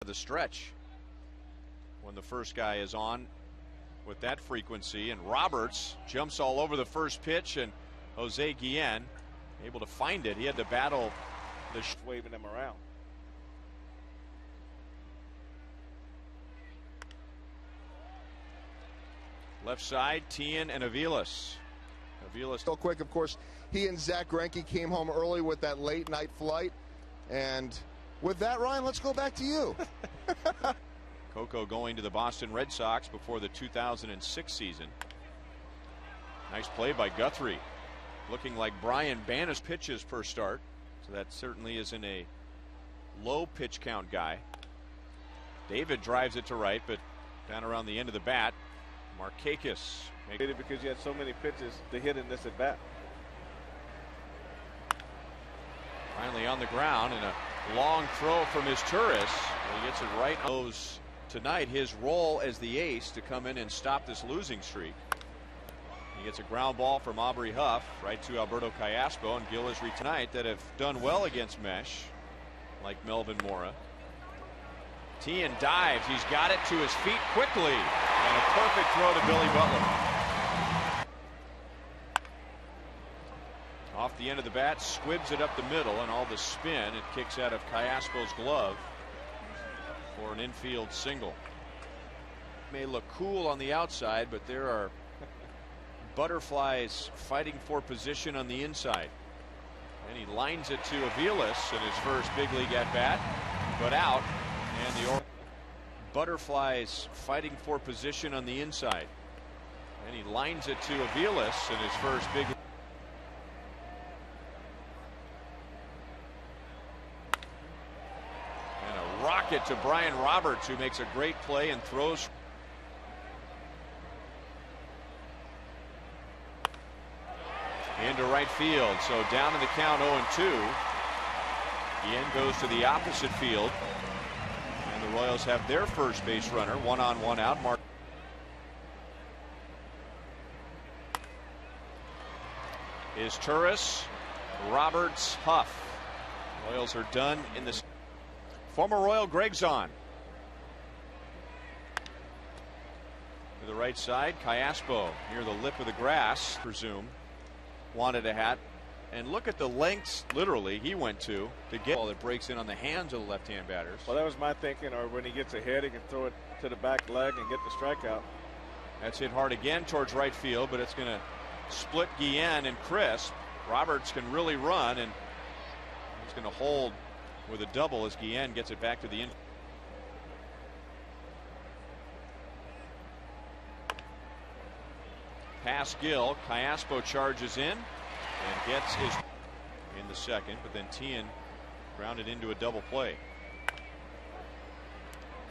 the stretch when the first guy is on with that frequency, and Roberts jumps all over the first pitch, and Jose Guillen able to find it. He had to battle the waving them around. Left side, Tien and Aviles. Still quick, of course. He and Zach Greinke came home early with that late night flight. And with that, Ryan, let's go back to you. Coco going to the Boston Red Sox before the 2006 season. Nice play by Guthrie. Looking like Brian Bannis pitches per start. So that certainly isn't a low pitch count guy. David drives it to right, but down around the end of the bat. Markakis. Did it because you had so many pitches to hit in this at bat. Finally on the ground, and a long throw from his Turris. He gets it right. Knows tonight his role as the ace to come in and stop this losing streak. He gets a ground ball from Aubrey Huff right to Alberto Callaspo, and Gil is tonight that have done well against Mesh, like Melvin Mora. Tien dives. He's got it to his feet quickly, and a perfect throw to Billy Butler. Off the end of the bat, squibs it up the middle, and all the spin, it kicks out of Callaspo's glove for an infield single. May look cool on the outside, but there are butterflies fighting for position on the inside. And he lines it to Aviles in his first big league at bat, but out. And the butterflies fighting for position on the inside. And he lines it to Aviles in his first big. And a rocket to Brian Roberts, who makes a great play and throws. Into right field. So down in the count 0-2. Guillen goes to the opposite field. And the Royals have their first base runner, 1 on 1 out. Mark is Turris, Roberts, Huff. Royals are done in this. Former Royal Greg's on. To the right side, Callaspo near the lip of the grass, presume. Wanted a hat. And look at the lengths, literally, he went to get ball that breaks in on the hands of the left-hand batters. Well, that was my thinking, or when he gets ahead, he can throw it to the back leg and get the strikeout. That's hit hard again towards right field, but it's going to split Guillen and Crisp. Roberts can really run, and he's going to hold with a double as Guillen gets it back to the in. Pass Gill, Callaspo charges in. And gets his in the second, but then Tien grounded into a double play.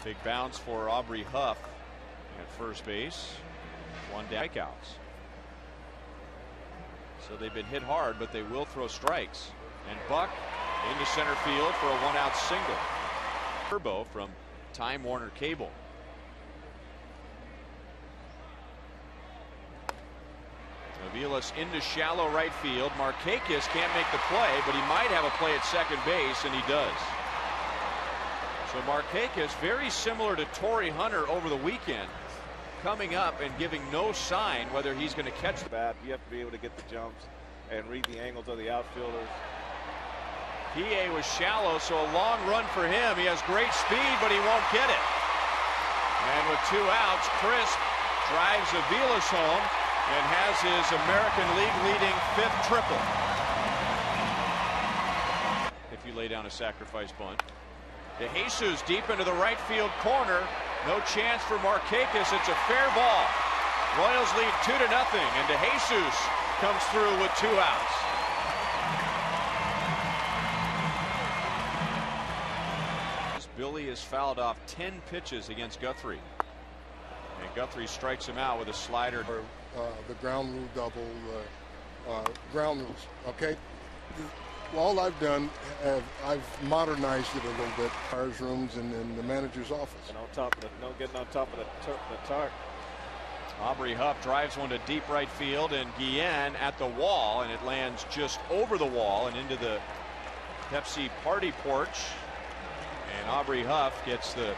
Big bounce for Aubrey Huff at first base. 1 strikeouts. So they've been hit hard, but they will throw strikes. And Buck into center field for a 1-out single. Turbo from Time Warner Cable. Aviles into shallow right field. Markakis can't make the play, but he might have a play at second base, and he does. So Markakis, very similar to Torrey Hunter over the weekend, coming up and giving no sign whether he's going to catch the bat. You have to be able to get the jumps and read the angles of the outfielders. PA was shallow, so a long run for him. He has great speed, but he won't get it. And with 2 outs, Crisp drives Aviles home and has his American League leading 5th triple. If you lay down a sacrifice bunt. De Jesus deep into the right field corner. No chance for Markakis. It's a fair ball. Royals lead 2-0, and De Jesus comes through with 2 outs. Billy has fouled off 10 pitches against Guthrie. And Guthrie strikes him out with a slider. The ground rule double, ground rules, okay? All I've done, I've modernized it a little bit. Players' rooms and in the manager's office. And on top of getting on top of the tarp. Aubrey Huff drives one to deep right field, and Guillen at the wall, and it lands just over the wall and into the Pepsi party porch. And Aubrey Huff gets the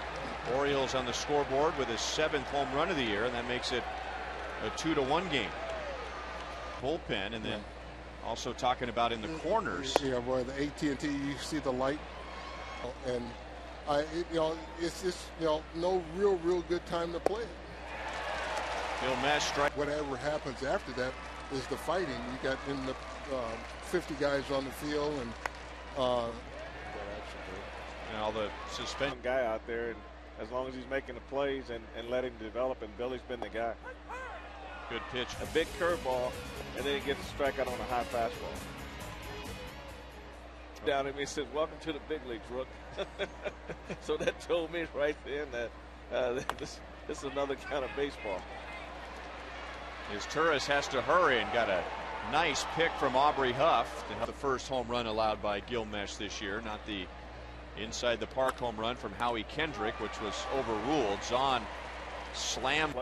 Orioles on the scoreboard with his 7th home run of the year, and that makes it a 2-1 game. Bullpen, and then also talking about in the corners. Yeah, where the AT&T, you see the light, and it's just no real good time to play. Gilmesh strike. Whatever happens after that is the fighting. You got in the 50 guys on the field, and all the suspension guy out there, and as long as he's making the plays and letting him develop, and Billy's been the guy. Good pitch. A big curveball, and then he gets a strikeout on a high fastball. Down at me and says, "Welcome to the big leagues, Rook." So that told me right then that this is another kind of baseball. His Turris has to hurry, and got a nice pick from Aubrey Huff to have the first home run allowed by Gilmesh this year, not the inside the park home run from Howie Kendrick, which was overruled. Zahn slammed.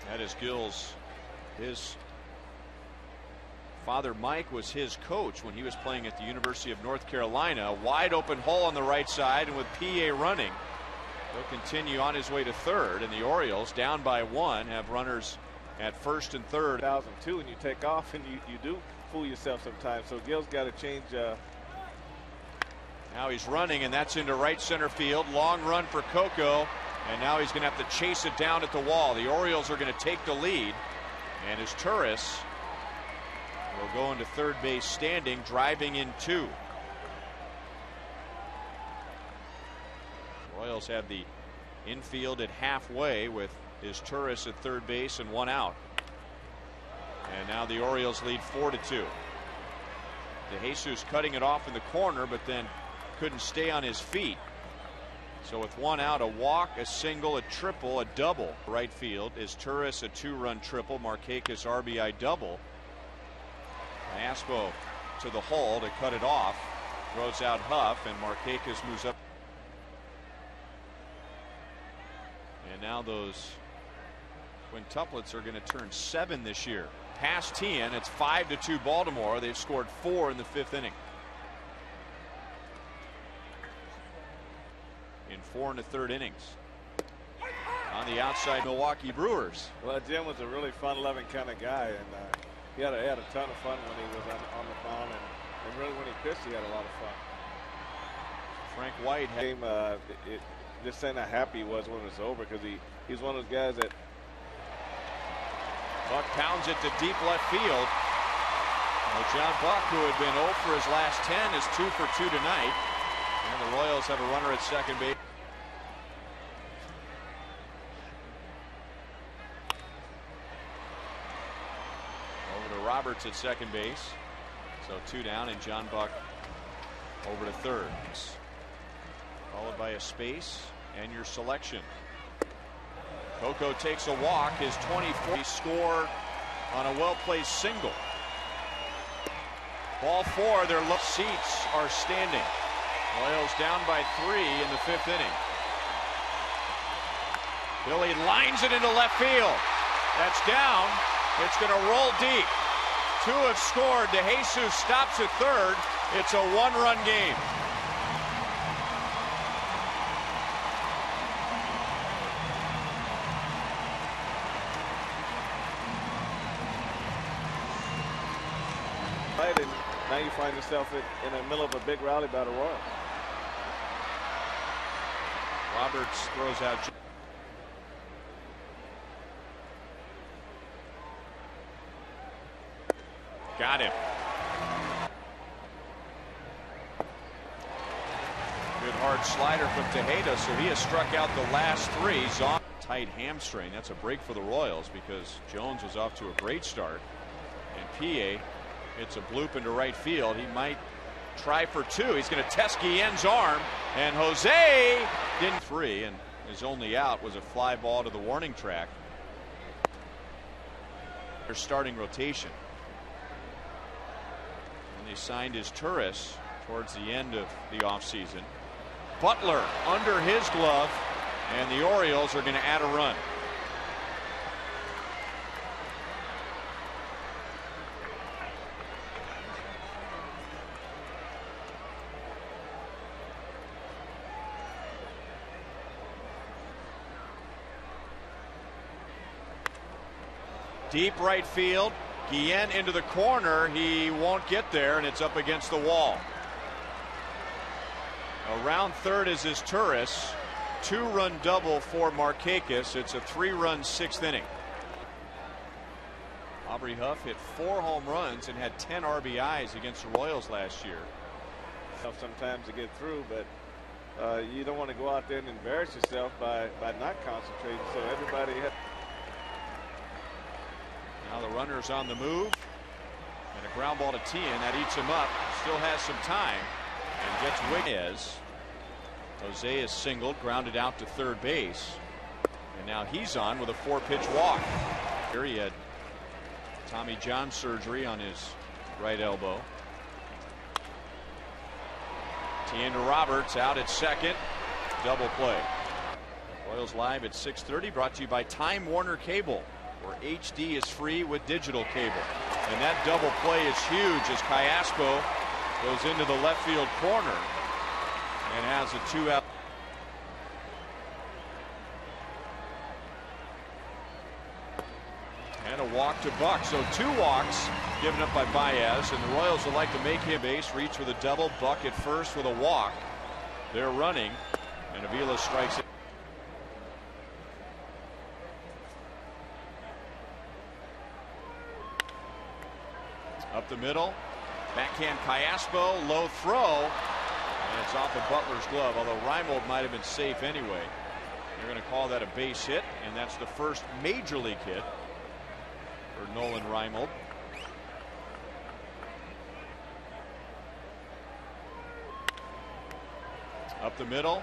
That is Gil's. His father Mike was his coach when he was playing at the University of North Carolina. Wide open hole on the right side, and with PA running, he'll continue on his way to third, and the Orioles, down by 1, have runners at first and third. 2002, and you take off, and you do fool yourself sometimes. So Gil's got to change. Now he's running, and that's into right center field. Long run for Coco, and now he's going to have to chase it down at the wall. The Orioles are going to take the lead, and his Turris will go into third base standing, driving in 2. Royals have the infield at halfway with his Turris at third base and 1 out. And now the Orioles lead 4-2. DeJesus cutting it off in the corner, but then couldn't stay on his feet. So with 1 out, a walk, a single, a triple, a double. Right field is Turris, a 2-run triple. Markakis RBI double. Aspo to the hole to cut it off. Throws out Huff, and Markakis moves up. And now those quintuplets are going to turn 7 this year. Past 10, it's 5-2 Baltimore. They've scored 4 in the 5th inning. In 4 1/3 innings. On the outside, Milwaukee Brewers. Well, Jim was a really fun-loving kind of guy, and he had a ton of fun when he was on the mound, and really when he pitched, he had a lot of fun. Frank White had just saying how happy he was when it was over, because he's one of those guys that. Buck pounds it to deep left field. Well, John Buck, who had been 0 for his last 10, is 2 for 2 tonight. And the Royals have a runner at second base. Over to Roberts at second base. So 2 down, and John Buck over to third. Followed by a space and your selection. Coco takes a walk, his 24th. He scored on a well-placed single. Ball 4, their seats are standing. Royals down by 3 in the 5th inning. Billy lines it into left field. That's down. It's going to roll deep. 2 have scored. DeJesus stops at third. It's a 1-run game. And now you find yourself in the middle of a big rally by the Royals. Roberts throws out. Got him. Good hard slider from Tejeda, so he has struck out the last 3. Zahn, tight hamstring. That's a break for the Royals because Jones was off to a great start. And PA hits a bloop into right field. He might try for 2. He's going to test Guillen's arm, and Jose didn't. 3, and his only out was a fly ball to the warning track. Their starting rotation. And they signed his Turris towards the end of the offseason. Butler under his glove, and the Orioles are going to add a run. Deep right field. Guillen into the corner. He won't get there, and it's up against the wall. Around third is his Turris. 2-run double for Markakis. It's a 3-run sixth inning. Aubrey Huff hit 4 home runs and had 10 RBIs against the Royals last year. Tough sometimes to get through, but you don't want to go out there and embarrass yourself by not concentrating. So everybody had. Now the runner's on the move, and a ground ball to Tien that eats him up. Still has some time and gets Wiggs. Jose is singled, grounded out to third base, and now he's on with a 4-pitch walk. Here he had Tommy John surgery on his right elbow. Tien to Roberts, out at second. Double play. Royals live at 6:30, brought to you by Time Warner Cable, where HD is free with digital cable. And that double play is huge as Callaspo goes into the left field corner and has a 2-out. And a walk to Buck. So 2 walks given up by Baez, and the Royals would like to make him base. Reach with a double. Buck at first with a walk. They're running, and Avila strikes it. Up the middle. Backhand Callaspo. Low throw. And it's off of Butler's glove, although Reimold might have been safe anyway. They're going to call that a base hit, and that's the first major league hit for Nolan Reimold. Up the middle.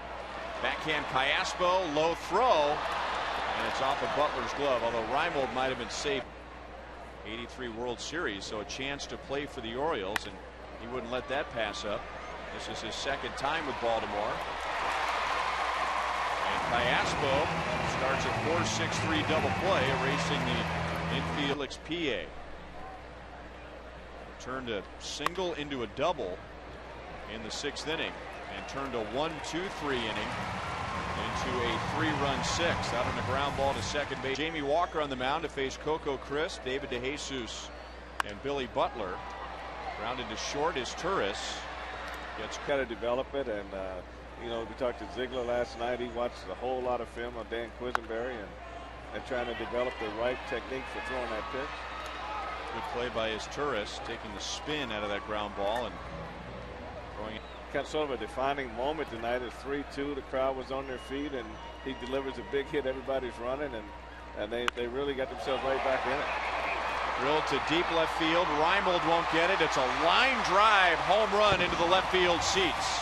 Backhand Callaspo. Low throw. And it's off of Butler's glove, although Reimold might have been safe. 83 World Series, so a chance to play for the Orioles, and he wouldn't let that pass up. This is his second time with Baltimore. And Callaspo starts a 4-6-3 double play, erasing the infield PA. Turned a single into a double in the 6th inning, and turned a 1-2-3 inning into a 3-run 6 out on the ground ball to second base. Jamie Walker on the mound to face Coco Crisp, David DeJesus, and Billy Butler. Grounded to short is Turris. Gets got to develop it, and you know, we talked to Ziegler last night. He watched a whole lot of film on Dan Quisenberry and trying to develop the right technique for throwing that pitch. Good play by his Turris, taking the spin out of that ground ball and throwing it. Kind of sort of a defining moment tonight. It's 3-2. The crowd was on their feet, and he delivers a big hit. Everybody's running, and they really got themselves right back in it. Drilled to deep left field. Reimold won't get it. It's a line drive home run into the left field seats.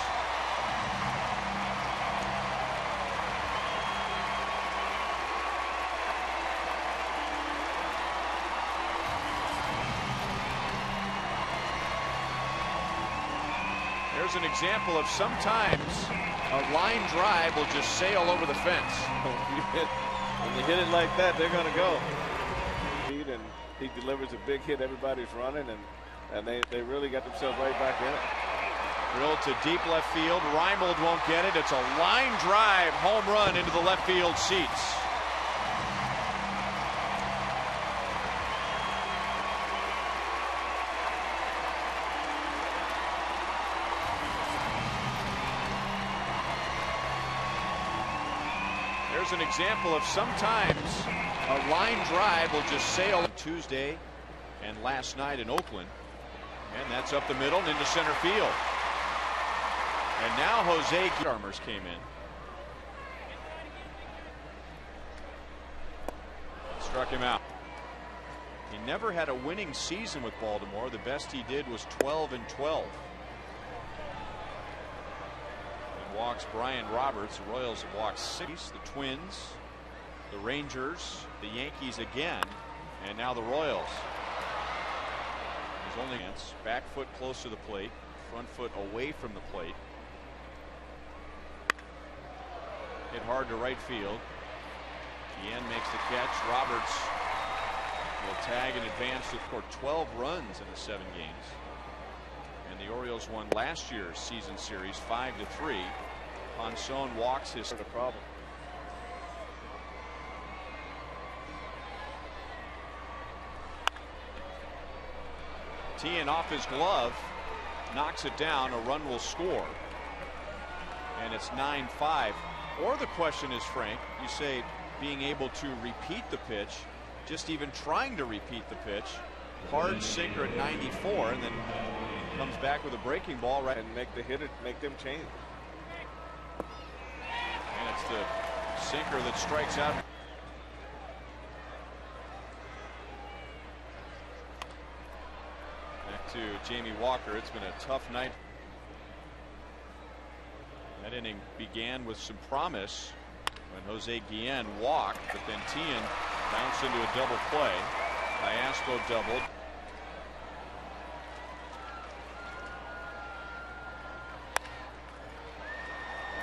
There's an example of sometimes a line drive will just sail over the fence. When you hit it like that, they're going to go. And he delivers a big hit. Everybody's running, and they really got themselves right back in it. Drilled to deep left field. Reimold won't get it. It's a line drive home run into the left field seats. There's an example of sometimes a line drive will just sail. Tuesday and last night in Oakland, and that's up the middle and into center field. And now Jose Armors came in, struck him out. He never had a winning season with Baltimore. The best he did was 12-12. Walks Brian Roberts. The Royals have walked 6. The Twins, the Rangers, the Yankees again, and now the Royals. He's only back foot close to the plate, front foot away from the plate. Hit hard to right field. Guillen makes the catch. Roberts will tag and advance to score 12 runs in the 7 games. And the Orioles won last year's season series 5-3. Ponson walks his problem. Tien off his glove, knocks it down. A run will score. And it's 9-5. Or the question is, Frank, you say being able to repeat the pitch, just even trying to repeat the pitch. Hard sinker at 94, and then comes back with a breaking ball right and make the hitter, make them change. And it's the sinker that strikes out. Back to Jamie Walker. It's been a tough night. That inning began with some promise when Jose Guillen walked, but then Tien bounced into a double play. Callasco doubled.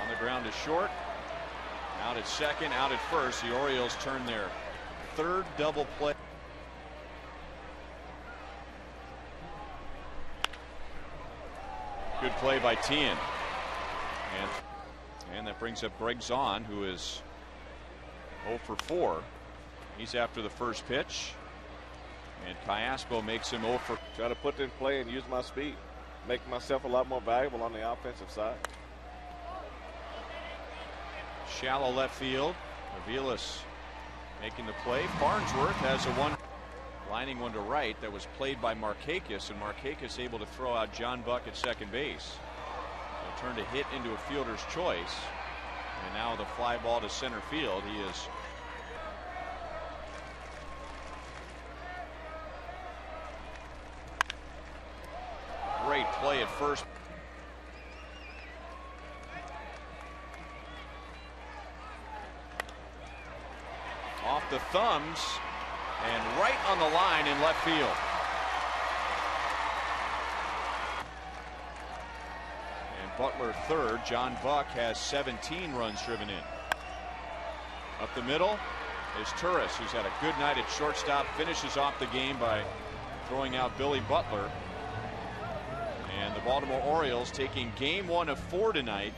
On the ground is short. Out at second, out at first. The Orioles turn their third double play. Good play by Tien. And that brings up Greg Zahn, who is 0 for 4. He's after the first pitch. And Callasco makes him 0 for. Try to put in play and use my speed. Make myself a lot more valuable on the offensive side. Shallow left field. Aviles making the play. Farnsworth has a one. Lining one to right that was played by Markakis, and Markakis able to throw out John Buck at second base. So turned a hit into a fielder's choice. And now the fly ball to center field. He is great play at first. Off the thumbs and right on the line in left field. And Butler third. John Buck has 17 runs driven in. Up the middle is Turris, who's had a good night at shortstop. Finishes off the game by throwing out Billy Butler. And the Baltimore Orioles taking game 1 of 4 tonight